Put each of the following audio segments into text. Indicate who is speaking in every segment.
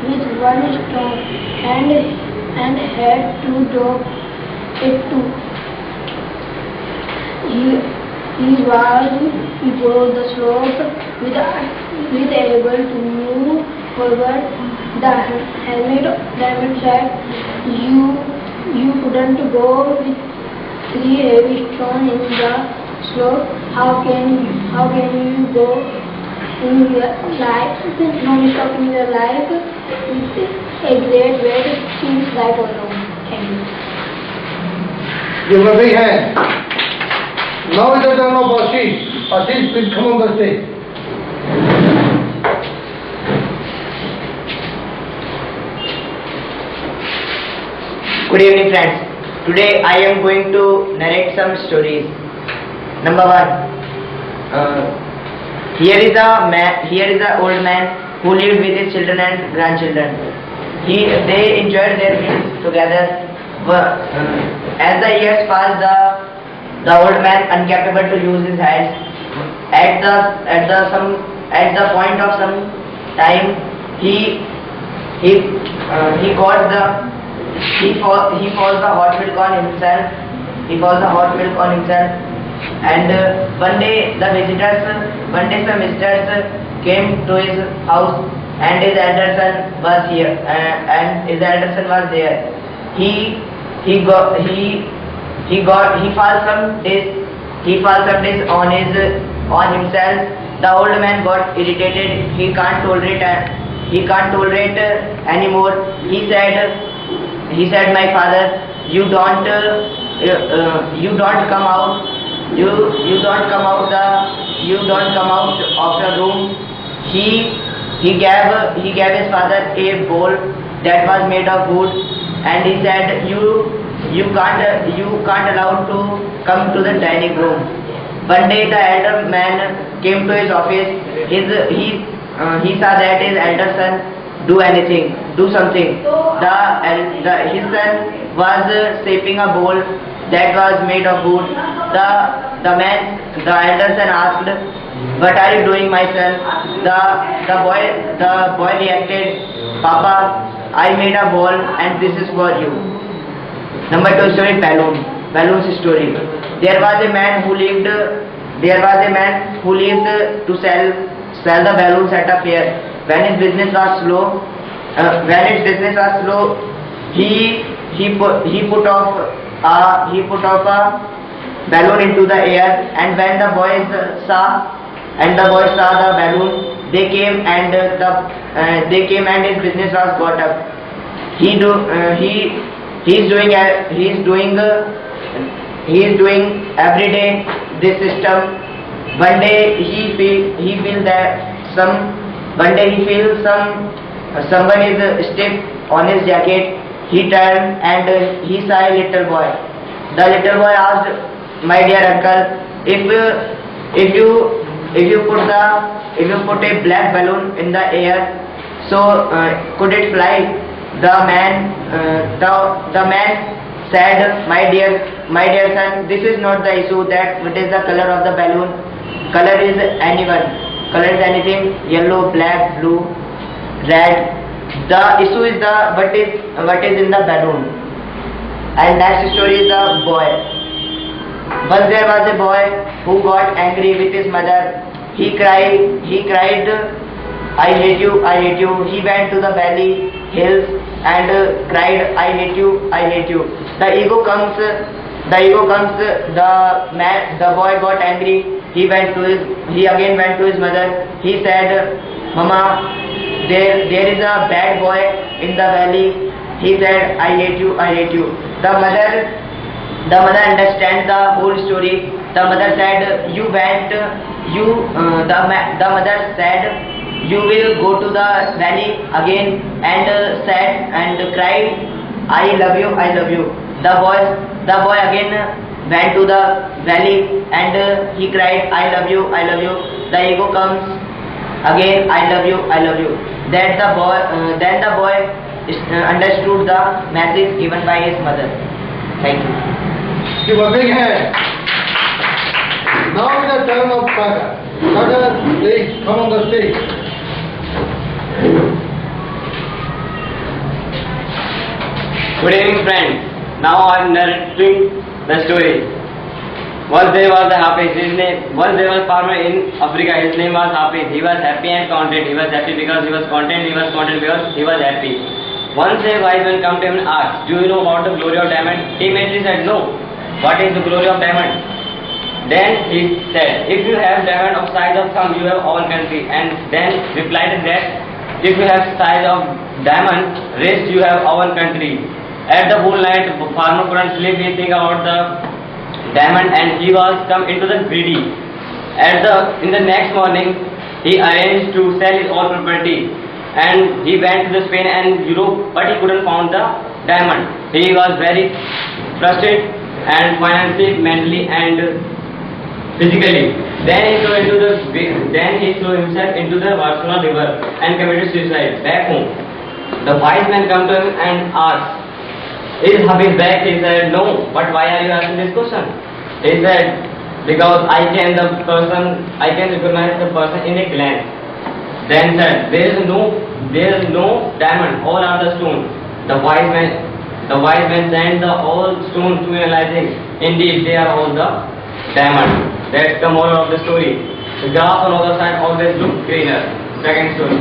Speaker 1: with one stone and had to drop it too. He was above the slope with able to move forward. The helmet said, You couldn't go with three heavy stones in the slope. How can you go in your life, non-stop in your life with a great weight seems like alone. Thank you.
Speaker 2: You will be here. Now is the turn of Ashish. Ashish, please come on the stage.
Speaker 3: Good evening, friends. Today I am going to narrate some stories. Number one. Here is a old man who lived with his children and grandchildren. They enjoyed their meals together. As the years passed, the old man, incapable to use his hands, at the point of some time, he falls the hot milk on himself. And one day some visitors came to his house, and his elder son was there. He falls some days on himself. The old man got irritated. He can't tolerate anymore. He said, my father, you don't come out of your room. He gave his father a bowl that was made of wood, and he said, you can't allow to come to the dining room. One day the elder man came to his office. He saw that his elder son do something. His son was shaping a bowl that was made of wood. The elder son asked, what are you doing, my son? The boy reacted, Papa, I made a ball and this is for you. Number two story, balloons story. There was a man who lived to sell the balloons at a fair. When his business was slow, he put off a balloon into the air, and when the boys saw the balloon, they came and his business was got up. He is doing every day this system. One day he feels someone is stiff on his jacket. He turned and he saw a little boy. The little boy asked, my dear uncle, if you put a black balloon in the air, so could it fly? The man said, my dear son, this is not the issue that what is the color of the balloon. Color is anything, yellow, black, blue, red. The issue is what is in the balloon. And next story is the boy. Once there was a boy who got angry with his mother. He cried, I hate you. He went to the valley, hills, and cried, I hate you. The ego comes. The boy got angry. He again went to his mother. He said, Mama, there is a bad boy in the valley. He said, I hate you. The mother understands the whole story. The mother said, the mother said, you will go to the valley again, and said and cried, I love you. The boy again went to the valley and he cried, I love you. The ego comes again, I love you. Then the boy understood the message given by his mother. Thank you.
Speaker 2: Give a big hand. Now is the turn of Sagar. Sagar, please come on the stage.
Speaker 4: Good evening, friends. Now I am narrating the story. Once there was a Hafiz. Once there was farmer in Africa. His name was Hafiz. He was happy and content. He was happy because he was content. He was content because he was happy. Once a wise man came to him and asked, "Do you know about the glory of diamond?" He immediately said, "No. What is the glory of diamond?" Then he said, "If you have diamond of size of thumb, you have all country." And then replied that, "If you have size of diamond, rest you have our country." At the whole night, farmer couldn't sleep. He think about the diamond, and he was come into the greedy. In the next morning, he arranged to sell his all property, and he went to the Spain and Europe, but he couldn't find the diamond. He was very frustrated and financially, mentally, and physically. Then he threw himself into the Barcelona river and committed suicide back home. The wise man come to him and asked, "Is Habib back?" He said, "No." "But why are you asking this question?" He said, "Because I can recognize the person in a glance." Then said, there is no diamond, all are the stone." The wise man sent the all stone to analyzing. Indeed, they are all the diamond. That's the moral of the story. The grass on the other side always looks greener. Second story.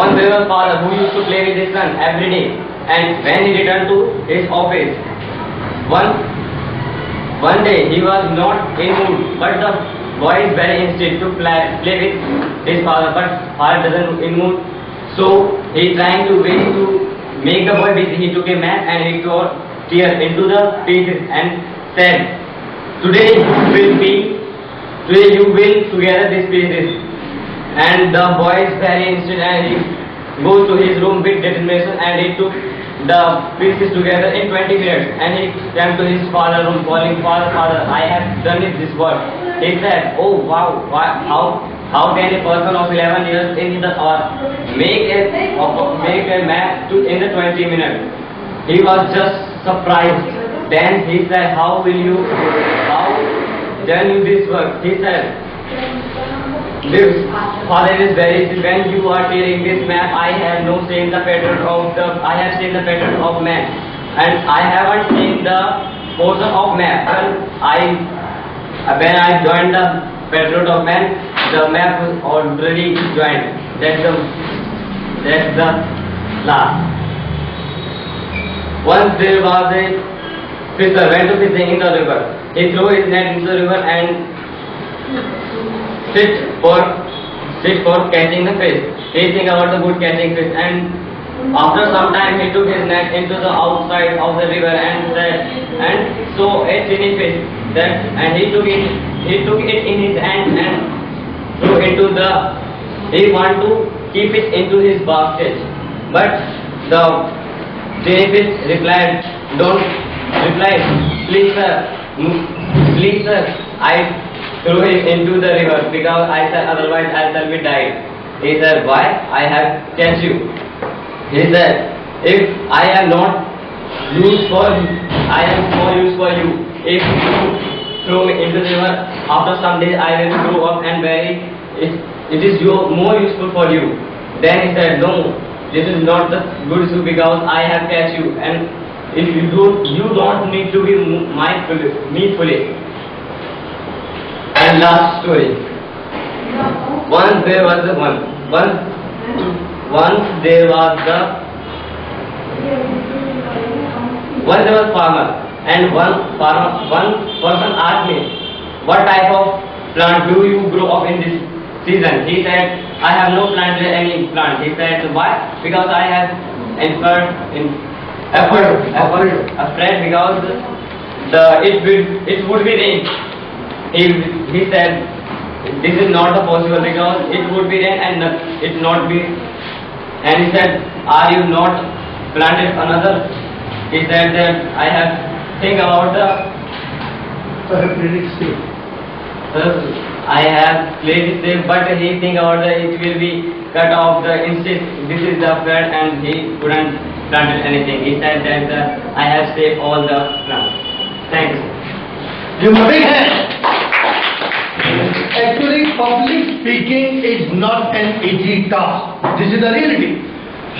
Speaker 4: Once there was a father who used to play with his son every day, and when he returned to his office, one day he was not in mood, but the boy is very insistent to play with his father, but father doesn't in mood. So he trying to make the boy busy. He took a mat and he tore tear into the pieces and said, "Today you will together these pieces." And the boy is very instant and he goes to his room with determination, and he took the pieces together in 20 minutes, and he came to his father's room calling, "Father, I have done this work." He said, "Oh wow, how can a person of 11 years in the hour make a map in the 20 minutes? He was just surprised. Then he said, how done you this work?" He said, "This father is very, when you are tearing this map, I have no seen the pattern I have seen the pattern of man, and I haven't seen the portion of map. When I joined the pattern of man, the map was already joined." That's the last. Once there was a fisher went to fishing in the river. He threw his net into the river and sit for catching the fish. He think about the good catching fish, and after some time he took his net into the outside of the river and saw a tiny fish. And he took it in his hand and threw into the. He want to keep it into his basket, but the tiny fish replied, "Please sir, I threw him into the river because I said otherwise I shall be died." He said, "Why? I have catch you." He said, "If I am not used for you, I am more use for you. If you throw me into the river, after some days I will grow up and bury it. It is more useful for you." Then he said, "No, this is not the good issue because I have catch you, and if you don't need to be me foolish." And last story. Once there was farmer, and one person asked me, "What type of plant do you grow up in this season?" He said, "I have no plant any plant." He said, "Why?" "Because I have afraid because it would be rain." He said, "This is not possible because it would be rain and it not be." And he said, "Are you not planted another?" He said that I have think about the. I have played it safe, but he think about it will be cut off the insist. This is the plant, and he couldn't plant anything. He said that I have saved all the plants. Thanks.
Speaker 2: Give a big hand. Actually, public speaking is not an easy task. This is the reality.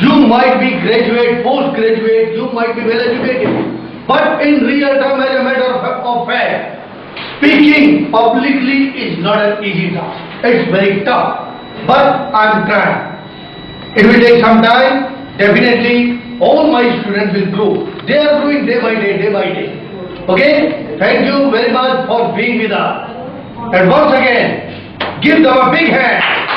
Speaker 2: You might be graduate, postgraduate, you might be well educated. But in real term, as a matter of fact, speaking publicly is not an easy task. It's very tough. But I'm trying. It will take some time. Definitely, all my students will grow. They are growing day by day, day by day. Okay? Thank you very much for being with us. And once again, give them a big hand.